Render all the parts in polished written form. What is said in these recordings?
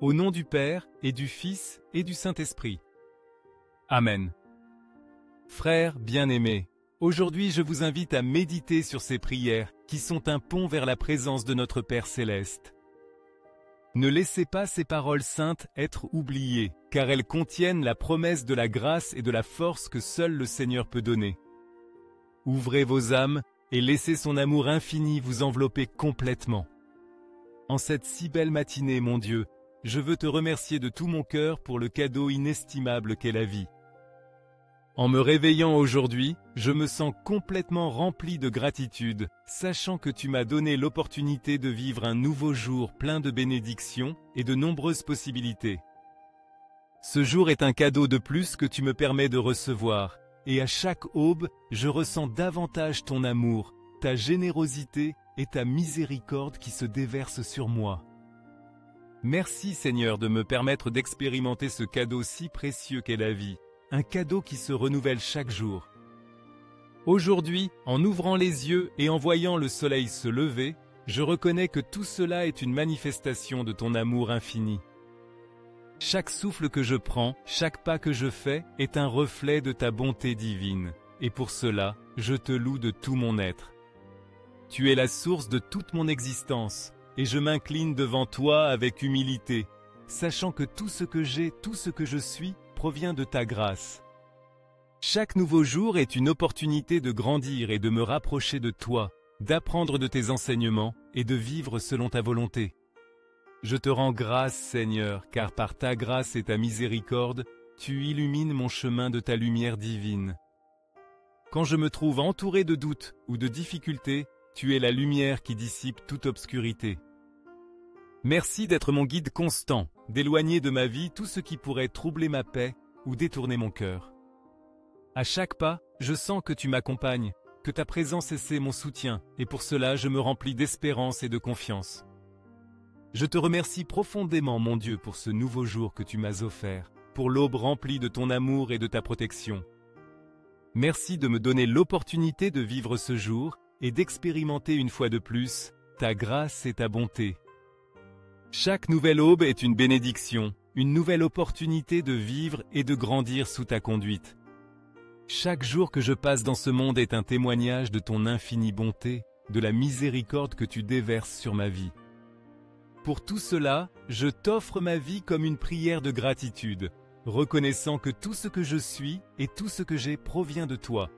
Au nom du Père, et du Fils, et du Saint-Esprit. Amen. Frères bien-aimés, aujourd'hui je vous invite à méditer sur ces prières qui sont un pont vers la présence de notre Père Céleste. Ne laissez pas ces paroles saintes être oubliées, car elles contiennent la promesse de la grâce et de la force que seul le Seigneur peut donner. Ouvrez vos âmes et laissez son amour infini vous envelopper complètement. En cette si belle matinée, mon Dieu, je veux te remercier de tout mon cœur pour le cadeau inestimable qu'est la vie. En me réveillant aujourd'hui, je me sens complètement rempli de gratitude, sachant que tu m'as donné l'opportunité de vivre un nouveau jour plein de bénédictions et de nombreuses possibilités. Ce jour est un cadeau de plus que tu me permets de recevoir, et à chaque aube, je ressens davantage ton amour, ta générosité et ta miséricorde qui se déversent sur moi. Merci Seigneur de me permettre d'expérimenter ce cadeau si précieux qu'est la vie. Un cadeau qui se renouvelle chaque jour. Aujourd'hui, en ouvrant les yeux et en voyant le soleil se lever, je reconnais que tout cela est une manifestation de ton amour infini. Chaque souffle que je prends, chaque pas que je fais est un reflet de ta bonté divine, et pour cela, je te loue de tout mon être. Tu es la source de toute mon existence, et je m'incline devant toi avec humilité, sachant que tout ce que j'ai, tout ce que je suis, provient de ta grâce. Chaque nouveau jour est une opportunité de grandir et de me rapprocher de toi, d'apprendre de tes enseignements et de vivre selon ta volonté. Je te rends grâce, Seigneur, car par ta grâce et ta miséricorde, tu illumines mon chemin de ta lumière divine. Quand je me trouve entouré de doutes ou de difficultés, tu es la lumière qui dissipe toute obscurité. Merci d'être mon guide constant, d'éloigner de ma vie tout ce qui pourrait troubler ma paix ou détourner mon cœur. À chaque pas, je sens que tu m'accompagnes, que ta présence essaie mon soutien, et pour cela je me remplis d'espérance et de confiance. Je te remercie profondément, mon Dieu, pour ce nouveau jour que tu m'as offert, pour l'aube remplie de ton amour et de ta protection. Merci de me donner l'opportunité de vivre ce jour et d'expérimenter une fois de plus ta grâce et ta bonté. Chaque nouvelle aube est une bénédiction, une nouvelle opportunité de vivre et de grandir sous ta conduite. Chaque jour que je passe dans ce monde est un témoignage de ton infinie bonté, de la miséricorde que tu déverses sur ma vie. Pour tout cela, je t'offre ma vie comme une prière de gratitude, reconnaissant que tout ce que je suis et tout ce que j'ai provient de toi.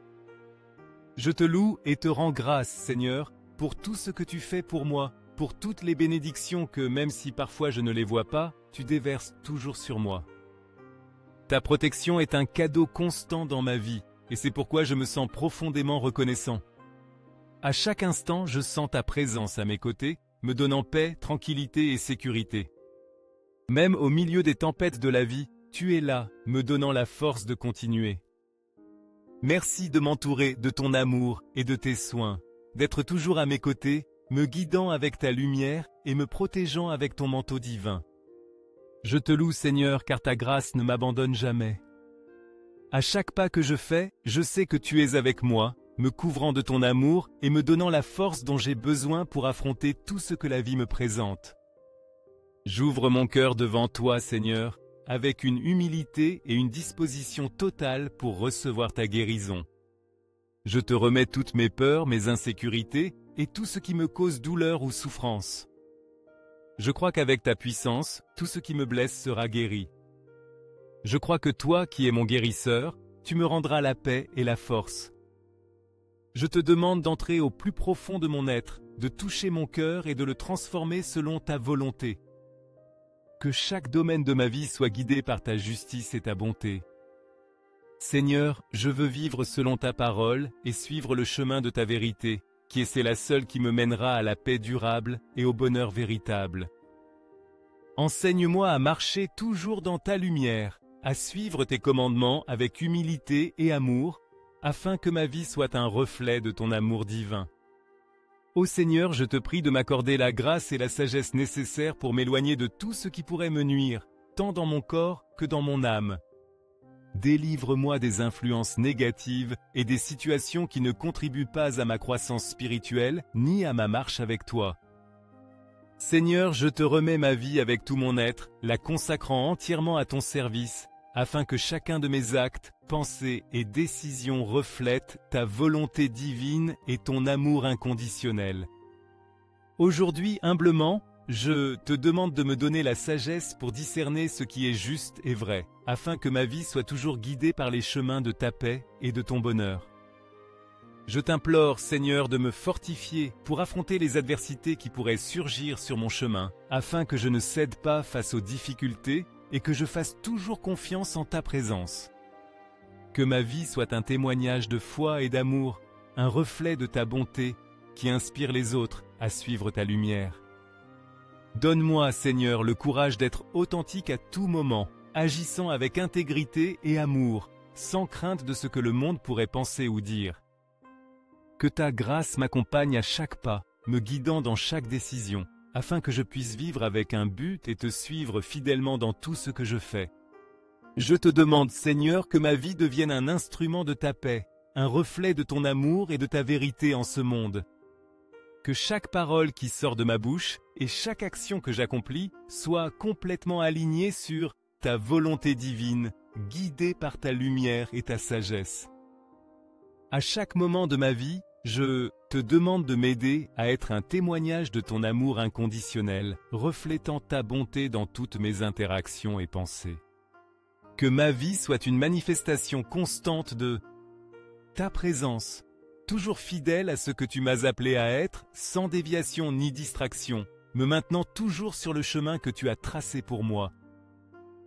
Je te loue et te rends grâce, Seigneur, pour tout ce que tu fais pour moi, pour toutes les bénédictions que, même si parfois je ne les vois pas, tu déverses toujours sur moi. Ta protection est un cadeau constant dans ma vie, et c'est pourquoi je me sens profondément reconnaissant. À chaque instant, je sens ta présence à mes côtés, me donnant paix, tranquillité et sécurité. Même au milieu des tempêtes de la vie, tu es là, me donnant la force de continuer. Merci de m'entourer de ton amour et de tes soins, d'être toujours à mes côtés, me guidant avec ta lumière et me protégeant avec ton manteau divin. Je te loue, Seigneur, car ta grâce ne m'abandonne jamais. À chaque pas que je fais, je sais que tu es avec moi, me couvrant de ton amour et me donnant la force dont j'ai besoin pour affronter tout ce que la vie me présente. J'ouvre mon cœur devant toi, Seigneur, avec une humilité et une disposition totale pour recevoir ta guérison. Je te remets toutes mes peurs, mes insécurités, et tout ce qui me cause douleur ou souffrance. Je crois qu'avec ta puissance, tout ce qui me blesse sera guéri. Je crois que toi, qui es mon guérisseur, tu me rendras la paix et la force. Je te demande d'entrer au plus profond de mon être, de toucher mon cœur et de le transformer selon ta volonté. Que chaque domaine de ma vie soit guidé par ta justice et ta bonté. Seigneur, je veux vivre selon ta parole et suivre le chemin de ta vérité, qui est la seule qui me mènera à la paix durable et au bonheur véritable. Enseigne-moi à marcher toujours dans ta lumière, à suivre tes commandements avec humilité et amour, afin que ma vie soit un reflet de ton amour divin. Ô Seigneur, je te prie de m'accorder la grâce et la sagesse nécessaires pour m'éloigner de tout ce qui pourrait me nuire, tant dans mon corps que dans mon âme. Délivre-moi des influences négatives et des situations qui ne contribuent pas à ma croissance spirituelle ni à ma marche avec toi. Seigneur, je te remets ma vie avec tout mon être, la consacrant entièrement à ton service, afin que chacun de mes actes, pensées et décisions reflète ta volonté divine et ton amour inconditionnel. Aujourd'hui, humblement, je te demande de me donner la sagesse pour discerner ce qui est juste et vrai, afin que ma vie soit toujours guidée par les chemins de ta paix et de ton bonheur. Je t'implore, Seigneur, de me fortifier pour affronter les adversités qui pourraient surgir sur mon chemin, afin que je ne cède pas face aux difficultés et que je fasse toujours confiance en ta présence. Que ma vie soit un témoignage de foi et d'amour, un reflet de ta bonté qui inspire les autres à suivre ta lumière. Donne-moi, Seigneur, le courage d'être authentique à tout moment, agissant avec intégrité et amour, sans crainte de ce que le monde pourrait penser ou dire. Que ta grâce m'accompagne à chaque pas, me guidant dans chaque décision, afin que je puisse vivre avec un but et te suivre fidèlement dans tout ce que je fais. Je te demande, Seigneur, que ma vie devienne un instrument de ta paix, un reflet de ton amour et de ta vérité en ce monde. Que chaque parole qui sort de ma bouche et chaque action que j'accomplis soit complètement alignée sur ta volonté divine, guidée par ta lumière et ta sagesse. À chaque moment de ma vie, je te demande de m'aider à être un témoignage de ton amour inconditionnel, reflétant ta bonté dans toutes mes interactions et pensées. Que ma vie soit une manifestation constante de ta présence, toujours fidèle à ce que tu m'as appelé à être, sans déviation ni distraction, me maintenant toujours sur le chemin que tu as tracé pour moi.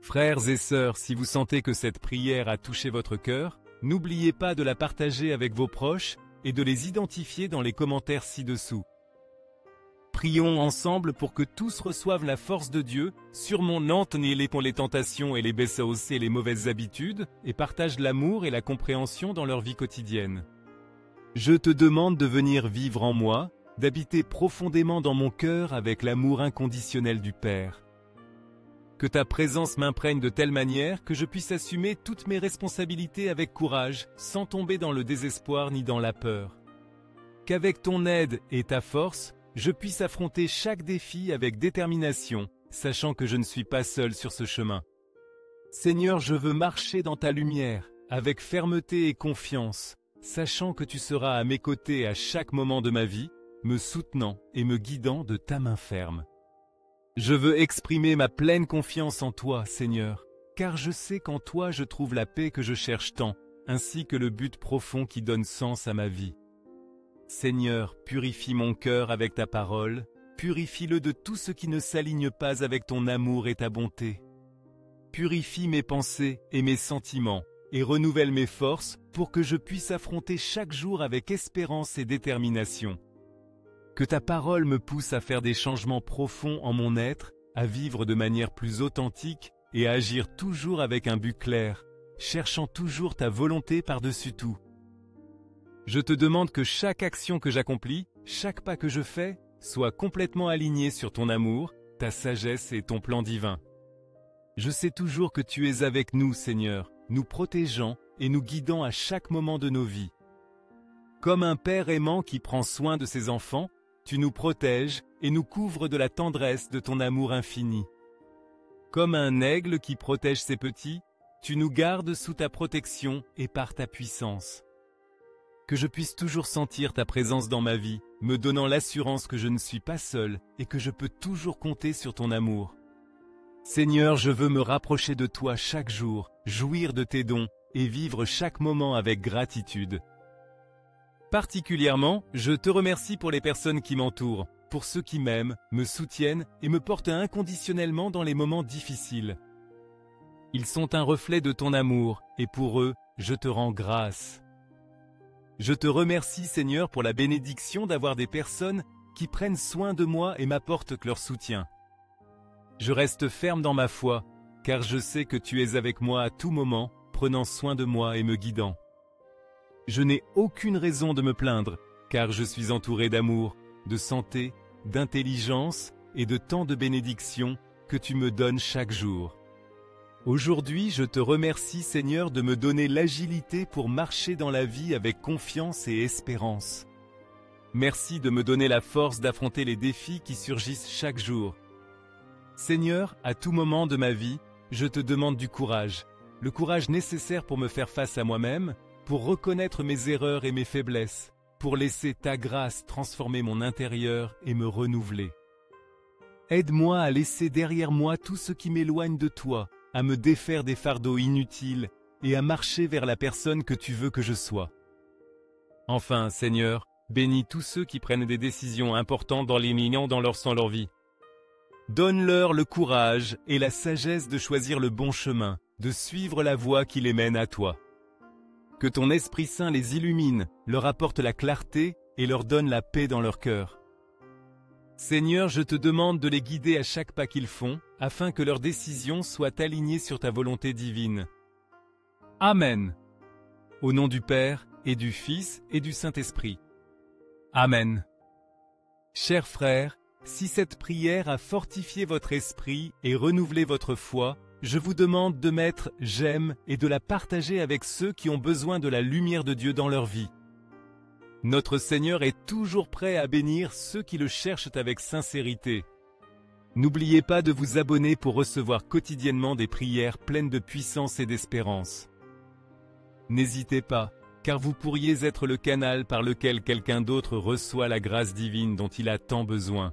Frères et sœurs, si vous sentez que cette prière a touché votre cœur, n'oubliez pas de la partager avec vos proches et de les identifier dans les commentaires ci-dessous. Prions ensemble pour que tous reçoivent la force de Dieu, surmontent les tentations et les baisses et les mauvaises habitudes, et partagent l'amour et la compréhension dans leur vie quotidienne. Je te demande de venir vivre en moi, d'habiter profondément dans mon cœur avec l'amour inconditionnel du Père. Que ta présence m'imprègne de telle manière que je puisse assumer toutes mes responsabilités avec courage, sans tomber dans le désespoir ni dans la peur. Qu'avec ton aide et ta force, je puisse affronter chaque défi avec détermination, sachant que je ne suis pas seul sur ce chemin. Seigneur, je veux marcher dans ta lumière, avec fermeté et confiance, sachant que tu seras à mes côtés à chaque moment de ma vie, me soutenant et me guidant de ta main ferme. Je veux exprimer ma pleine confiance en toi, Seigneur, car je sais qu'en toi je trouve la paix que je cherche tant, ainsi que le but profond qui donne sens à ma vie. Seigneur, purifie mon cœur avec ta parole, purifie-le de tout ce qui ne s'aligne pas avec ton amour et ta bonté. Purifie mes pensées et mes sentiments, et renouvelle mes forces pour que je puisse affronter chaque jour avec espérance et détermination. Que ta parole me pousse à faire des changements profonds en mon être, à vivre de manière plus authentique et à agir toujours avec un but clair, cherchant toujours ta volonté par-dessus tout. Je te demande que chaque action que j'accomplis, chaque pas que je fais, soit complètement aligné sur ton amour, ta sagesse et ton plan divin. Je sais toujours que tu es avec nous, Seigneur, nous protégeant et nous guidant à chaque moment de nos vies. Comme un père aimant qui prend soin de ses enfants, tu nous protèges et nous couvres de la tendresse de ton amour infini. Comme un aigle qui protège ses petits, tu nous gardes sous ta protection et par ta puissance. Que je puisse toujours sentir ta présence dans ma vie, me donnant l'assurance que je ne suis pas seul et que je peux toujours compter sur ton amour. Seigneur, je veux me rapprocher de toi chaque jour, jouir de tes dons et vivre chaque moment avec gratitude. Particulièrement, je te remercie pour les personnes qui m'entourent, pour ceux qui m'aiment, me soutiennent et me portent inconditionnellement dans les moments difficiles. Ils sont un reflet de ton amour et pour eux, je te rends grâce. Je te remercie, Seigneur, pour la bénédiction d'avoir des personnes qui prennent soin de moi et m'apportent leur soutien. Je reste ferme dans ma foi, car je sais que tu es avec moi à tout moment, prenant soin de moi et me guidant. Je n'ai aucune raison de me plaindre, car je suis entouré d'amour, de santé, d'intelligence et de tant de bénédictions que tu me donnes chaque jour. Aujourd'hui, je te remercie, Seigneur, de me donner l'agilité pour marcher dans la vie avec confiance et espérance. merci de me donner la force d'affronter les défis qui surgissent chaque jour. Seigneur, à tout moment de ma vie, je te demande du courage, le courage nécessaire pour me faire face à moi-même, pour reconnaître mes erreurs et mes faiblesses, pour laisser ta grâce transformer mon intérieur et me renouveler. Aide-moi à laisser derrière moi tout ce qui m'éloigne de toi, à me défaire des fardeaux inutiles et à marcher vers la personne que tu veux que je sois. Enfin, Seigneur, bénis tous ceux qui prennent des décisions importantes dans leur vie. Donne-leur le courage et la sagesse de choisir le bon chemin, de suivre la voie qui les mène à toi. Que ton Esprit Saint les illumine, leur apporte la clarté et leur donne la paix dans leur cœur. Seigneur, je te demande de les guider à chaque pas qu'ils font, afin que leurs décisions soient alignées sur ta volonté divine. Amen. Au nom du Père, et du Fils, et du Saint-Esprit. Amen. Chers frères, si cette prière a fortifié votre esprit et renouvelé votre foi, je vous demande de mettre « j'aime » et de la partager avec ceux qui ont besoin de la lumière de Dieu dans leur vie. Notre Seigneur est toujours prêt à bénir ceux qui le cherchent avec sincérité. N'oubliez pas de vous abonner pour recevoir quotidiennement des prières pleines de puissance et d'espérance. N'hésitez pas, car vous pourriez être le canal par lequel quelqu'un d'autre reçoit la grâce divine dont il a tant besoin.